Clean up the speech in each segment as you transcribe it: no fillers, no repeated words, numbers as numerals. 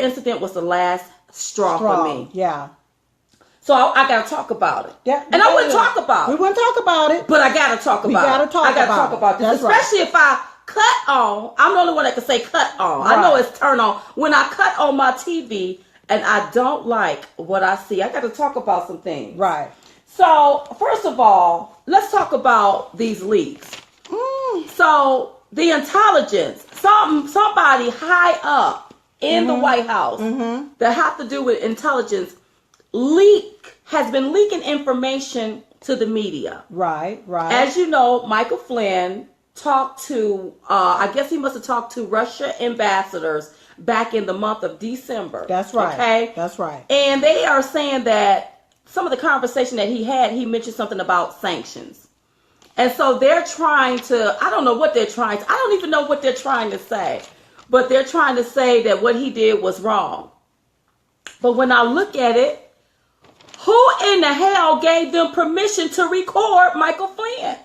incident was the last straw for me. Yeah. So I got to talk about it. Yeah, and I wouldn't talk about it. We wouldn't talk about it. But I got to talk about it. I got to talk about this. That's especially if I cut on. I'm the only one that can say cut on. Right. I know it's turn on. When I cut on my TV and I don't like what I see, I got to talk about some things. Right. So, first of all, let's talk about these leaks. So, the intelligence, somebody high up in the White House that have to do with intelligence has been leaking information to the media. Right. As you know, Michael Flynn talked to, I guess he must have talked to Russia ambassadors back in the month of December. That's right. Okay? That's right. And they are saying that some of the conversation that he mentioned something about sanctions. And so they're trying to, I don't know what they're trying to, I don't even know what they're trying to say, but they're trying to say that what he did was wrong. But when I look at it, who in the hell gave them permission to record Michael Flynn?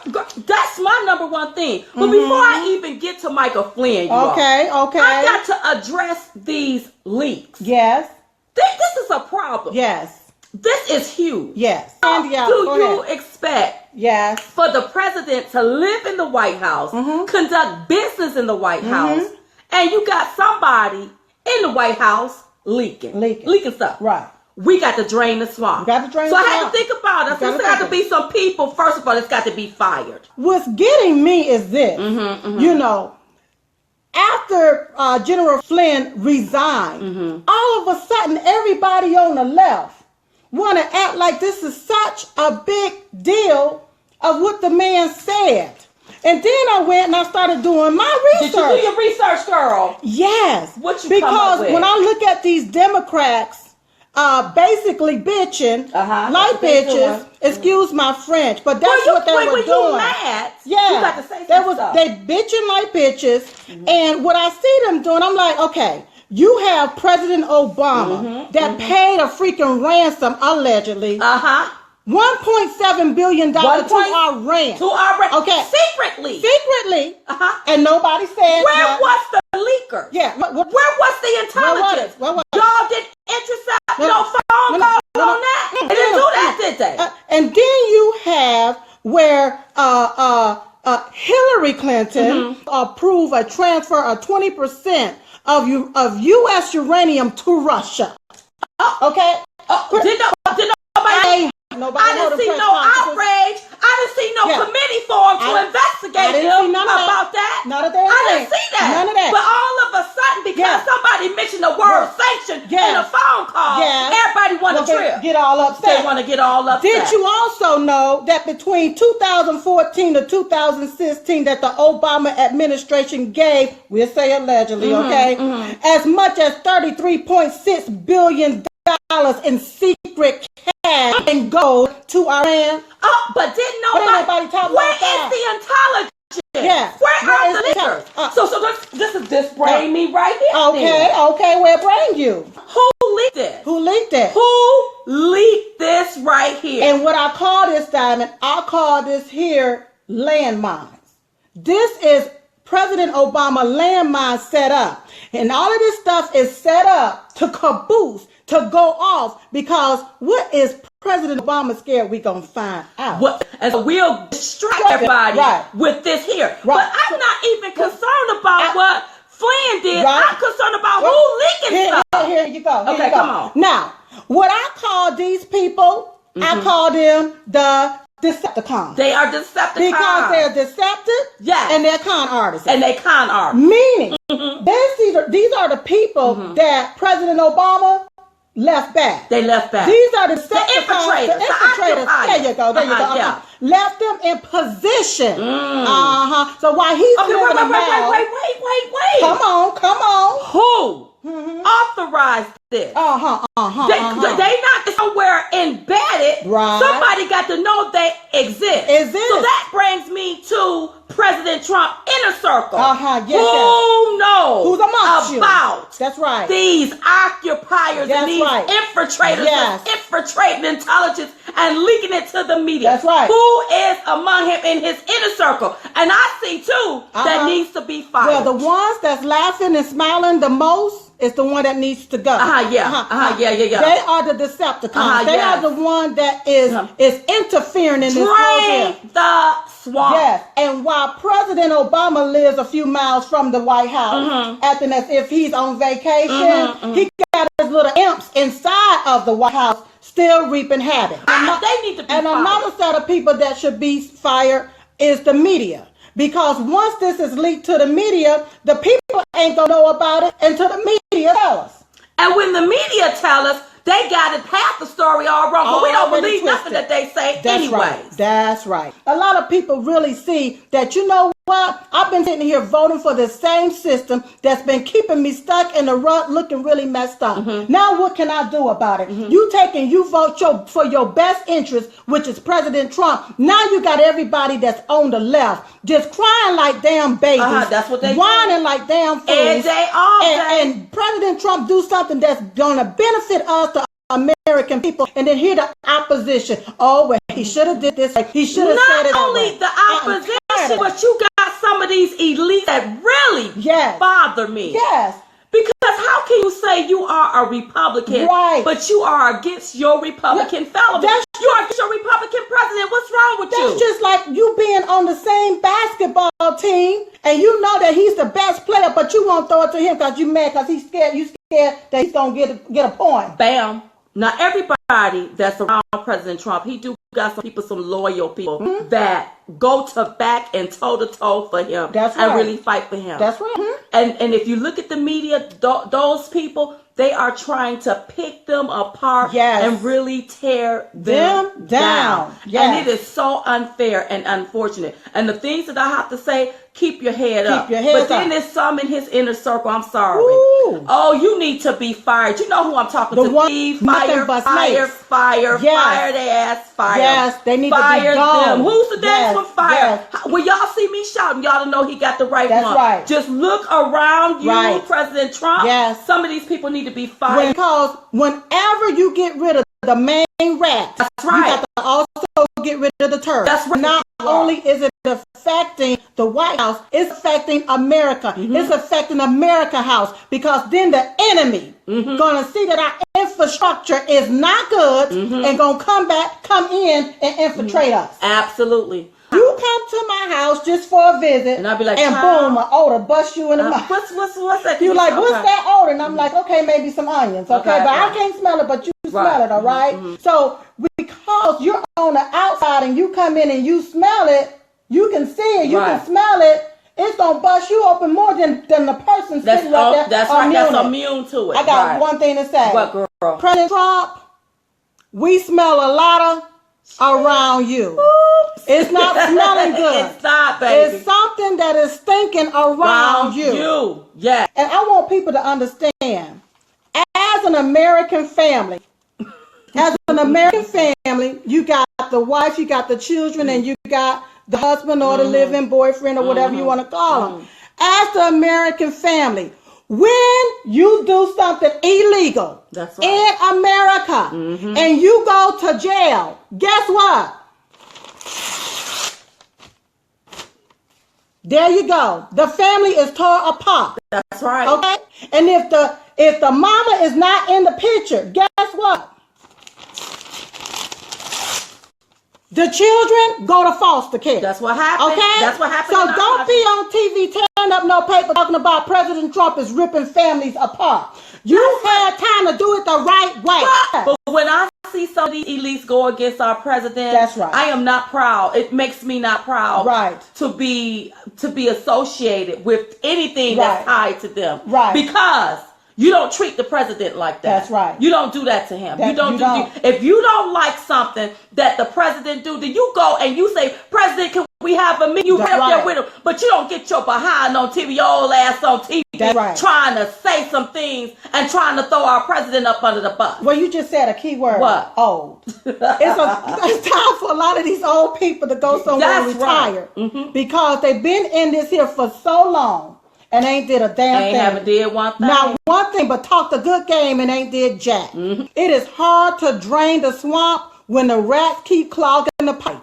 That's my number one thing. But before I even get to Michael Flynn, okay, I got to address these leaks. Yes. This is a problem. Yes. This is huge. Yes. Do you expect for the president to live in the White House, conduct business in the White House, and you got somebody in the White House leaking stuff? Right. We got to drain the swamp. So I had to think about it. There's got to be some people, first of all, that's got to be fired. What's getting me is this. You know, after General Flynn resigned, all of a sudden everybody on the left want to act like this is such a big deal of what the man said. And then I went and I started doing my research. Did you do your research, girl? Yes. What you because come up with? When I look at these Democrats basically bitching like bitches, excuse my French, but that's what they were doing. You mad? Yeah. You got to say stuff. They bitching like bitches. And what I see them doing, I'm like, okay, you have President Obama that paid a freaking ransom, allegedly. $1.7 billion to our rent. Okay. Secretly. And nobody said where was the leaker? Yeah. Where was the intelligence? Y'all didn't intercept no phone calls on that? They didn't do that, did they? And then you have where Hillary Clinton approved a transfer of 20% of U.S. uranium to Russia. Okay? Nobody I didn't see no outrage. I didn't see no committee form to investigate him about that. None of that. I didn't see that. None of that. But all of a sudden, because somebody mentioned the word sanction in a phone call, everybody want to trip. Get all upset. They want to get all upset. Did you also know that between 2014 to 2016 that the Obama administration gave, we'll say allegedly, as much as $33.6 billion in secret cash and gold to Iran? But didn't nobody talk about that? Where is the intelligence? Yeah. Where are the leakers? So this bring me right here. Okay, where bring you? Who leaked this? Who leaked this right here? And what I call this, Diamond, I call this here landmines. This is President Obama landmine set up. And all of this stuff is set up to caboose, to go off, because what is President Obama scared we gonna find out? And so we'll distract everybody with this here. But I'm not even concerned about what Flynn did. I'm concerned about who leaking stuff. Here you go. Okay, come on. Now, what I call these people, I call them the Decepticons. They are Decepticons. Because they're deceptive and they're con artists. Meaning, these are the people that President Obama left back. They left back. These are the infiltrators. There you go. Left them in position. So while he's wait. Come on. Who authorized this? They not somewhere embedded. Right. Somebody got to know they exist. So that brings me to President Trump inner circle. Who knows about That's right. these occupiers and these infiltrators that's infiltrating intelligence and leaking it to the media? That's right. Who is among him in his inner circle? And I see too that needs to be fired. Well, the ones that's laughing and smiling the most is the one that needs to go. Yeah. They are the Decepticons. They yes. are the one that is interfering in this Drain the swamp. Yes, and while President Obama lives a few miles from the White House, acting as if he's on vacation, he got his little imps inside of the White House still reaping havoc. They need to be fired. Another set of people that should be fired is the media. Because once this is leaked to the media, the people ain't gonna know about it until the media tell us. And when the media tell us, they got it half the story all wrong. But we don't believe nothing that they say anyways. That's right. A lot of people really see that, you know what? I've been sitting here voting for the same system that's been keeping me stuck in the rut looking really messed up. Now what can I do about it? You vote for your best interest, which is President Trump. Now you got everybody that's on the left just crying like damn babies. That's what they whining like damn fools. And President Trump do something that's going to benefit us, the American people, and then hear the opposition. Oh, well, he should have did this. He should have said it. Not only the opposition, but you got some of these elites that really bother me. Yes. Because how can you say you are a Republican, but you are against your Republican fellow? You are against your Republican president. What's wrong with you? That's just like you being on the same basketball team, and you know that he's the best player, but you won't throw it to him because you mad because he's scared. You scared that he's gonna get a point. Bam. Now everybody that's around President Trump, he do got some people, some loyal people that go to back and toe to toe for him. That's right. And really fight for him. That's right. And if you look at the media, those people, they are trying to pick them apart and really tear them down. Yes. And it is so unfair and unfortunate. And the things that I have to say, keep your head up. But then there's some in his inner circle, I'm sorry. Ooh. Oh, you need to be fired. You know who I'm talking to. Fire their ass, fire. Yes, they need fire to be gone. them. Who's the dance with fire? Yes. When y'all see me shouting, y'all to know he got the right one. That's right. Just look around you, President Trump. Yes. Some of these people need to be fired. Because whenever you get rid of the main rat, you got to also get rid of the turd. That's right. Not only is it affecting the White House, it's affecting America. It's affecting America House, because then the enemy gonna see that our infrastructure is not good and gonna come in and infiltrate us. Absolutely. You come to my house just for a visit, and I'll be like, and boom, an odor bust you in the mouth. What's that? You like, what's that odor? And I'm like, okay, maybe some onions, okay, but I can't smell it, but you smell it, all right? So because you're on the outside and you come in and you smell it, you can see it, you can smell it. It's gonna bust you open more than the person sitting right there. That's right. That's immune to it. I got one thing to say. What, girl? President Trump, we smell a lot of around you. It's not smelling good. It's not, baby. It's something that is stinking around you. Yeah. And I want people to understand, as an American family, you got the wife, you got the children, and you got the husband or the living boyfriend or whatever you want to call them. As the American family, when you do something illegal in America and you go to jail, guess what? There you go. The family is torn apart. That's right. Okay? And if the mama is not in the picture, guess what? The children go to foster care. That's what happened. Okay? That's what happened. So don't be on TV tearing up no paper talking about President Trump is ripping families apart. You had time to do it the right way. But when I see some of these elites go against our president, that's right. I am not proud. It makes me not proud to be associated with anything that's tied to them. Right. Because you don't treat the president like that. That's right. You don't do that to him. You don't. If you don't like something that the president do, then you go and you say, President, can we have a meeting? You right there with him, but you don't get your behind on TV, your old ass on TV, trying to say some things and trying to throw our president up under the bus. Well, you just said a key word. What? Old. It's time for a lot of these old people to go somewhere and retire because they've been in this here for so long. And ain't did a damn thing. Haven't did one thing. Not one thing, but talked a good game and ain't did jack. It is hard to drain the swamp when the rats keep clogging the pipe.